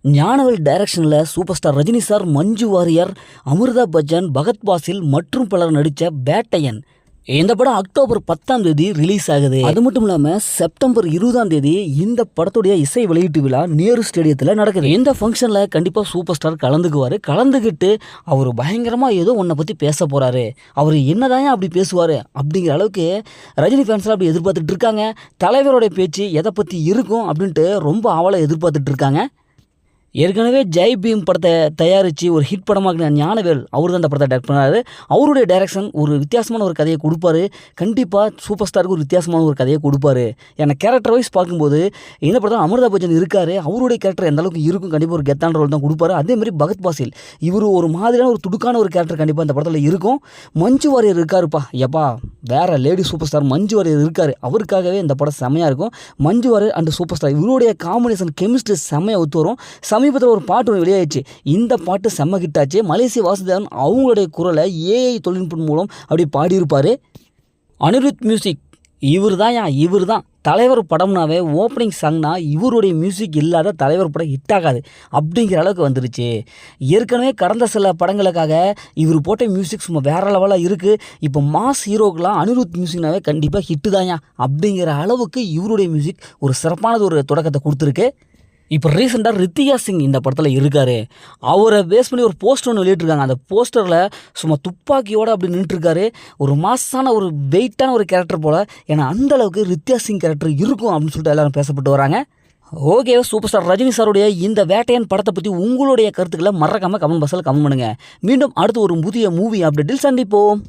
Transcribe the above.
ஞானவேல் டைரக்ஷனில் super star Rajini sir, Manju Warrier, Amrita Bachchan, Bhagat Fazil மற்றும் பலர் நடித்த வேட்டையன் இந்த படம் அக்டோபர் 10ஆம் தேதி ரிலீஸ் ஆகுது. அது மட்டும் இல்லாமல் செப்டம்பர் 20ஆம் தேதி இந்த படத்துடைய இசை வெளியீட்டு விழா நேரு ஸ்டேடியத்தில் நடக்குது. இந்த ஃபங்க்ஷனில் கண்டிப்பாக சூப்பர் ஸ்டார் கலந்துக்கிட்டு அவர் பயங்கரமாக ஏதோ ஒன்றை பற்றி பேச போகிறாரு. அவர் என்னதான் அப்படி பேசுவார் அப்படிங்கிற அளவுக்கு ரஜினி ஃபேன்ஸ்லாம் அப்படி எதிர்பார்த்துட்டு இருக்காங்க. தலைவருடைய பேச்சு எதை பற்றி இருக்கும் அப்படின்ட்டு ரொம்ப ஆவலை எதிர்பார்த்துட்டு இருக்காங்க. ஏற்கனவே ஜெய் பீம் படத்தை தயாரித்து ஒரு ஹிட் படமாக ஞானவேல் அவர் தான் அந்த படத்தை டைரக்ட் பண்ணாரு. அவருடைய டைரக்ஷன் ஒரு வித்தியாசமான ஒரு கதையை கொடுப்பாரு. கண்டிப்பாக சூப்பர் ஸ்டாருக்கு ஒரு வித்தியாசமான ஒரு கதையை கொடுப்பாரு. ஏன்னா கேரக்டர் வைஸ் பார்க்கும்போது இந்த படத்தில் அமிர்தா பச்சன் இருக்காரு. அவருடைய கேரக்டர் எந்த அளவுக்கு இருக்கும், கண்டிப்பாக ஒரு கெத்தான ரோல் தான் கொடுப்பாரு. அதேமாதிரி பகத் பாசில் இவர் ஒரு மாதிரியான ஒரு துடுக்கான ஒரு கேரக்டர் கண்டிப்பாக இந்த படத்தில் இருக்கும். மஞ்சு வாரியர் இருக்காருப்பா, எப்பா வேற lady super star Manju Warrier இருக்காரு. அவருக்காகவே இந்த படம் செம்மையாக இருக்கும். Manju Warrier and super star இவருடைய காம்பினேஷன் கெமிஸ்ட்ரி செம்மையாக ஒத்து வரும். சமீபத்தில் ஒரு பாட்டு ஒன்று வெளியாயிடுச்சு. இந்த பாட்டு செம்ம ஹிட்டாச்சு. மலேசிய வாசுதேவன் அவங்களுடைய குரலை ஏஐ தொழில்நுட்பம் மூலம் அப்படி பாடியிருப்பார். அனிருத் மியூசிக் இவர் தான் தலைவர் படம்னாவே ஓப்பனிங் சாங்னா இவருடைய மியூசிக் இல்லாத தலைவர் படம் ஹிட் ஆகாது அப்படிங்கிற அளவுக்கு வந்துருச்சு. ஏற்கனவே கடந்த சில படங்களுக்காக இவர் போட்ட மியூசிக் சும்மா வேற லெவலாக இருக்குது. இப்போ மாஸ் ஹீரோக்கெலாம் அனிருத் மியூசிக்னாவே கண்டிப்பாக ஹிட்டு தான்யா அப்படிங்கிற அளவுக்கு இவருடைய மியூசிக் ஒரு சிறப்பானது ஒரு தொடக்கத்தை கொடுத்துருக்கு. இப்போ ரீசெண்டாக ரித்திகா சிங் இந்த படத்தில் இருக்கார். அவரை பேஸ் பண்ணி ஒரு போஸ்டர் ஒன்று வெளியிட்ருக்காங்க. அந்த போஸ்டரில் சும்மா துப்பாக்கியோடு அப்படி நின்றுட்டுருக்காரு. ஒரு மாசான ஒரு வெயிட்டான ஒரு கேரக்டர் போல். ஏன்னா அந்தளவுக்கு ரித்திகா சிங் கேரக்டர் இருக்கும் அப்படின்னு சொல்லிட்டு எல்லோரும் பேசப்பட்டு வராங்க. ஓகே, சூப்பர் ஸ்டார் ரஜினி சாருடைய இந்த வேட்டையன் படத்தை பற்றி உங்களுடைய கருத்துக்களை மறக்காமல் கமெண்ட் பாக்ஸில் கமெண்ட் பண்ணுங்கள். மீண்டும் அடுத்து ஒரு புதிய மூவி அப்டேட்டில் சந்திப்போம்.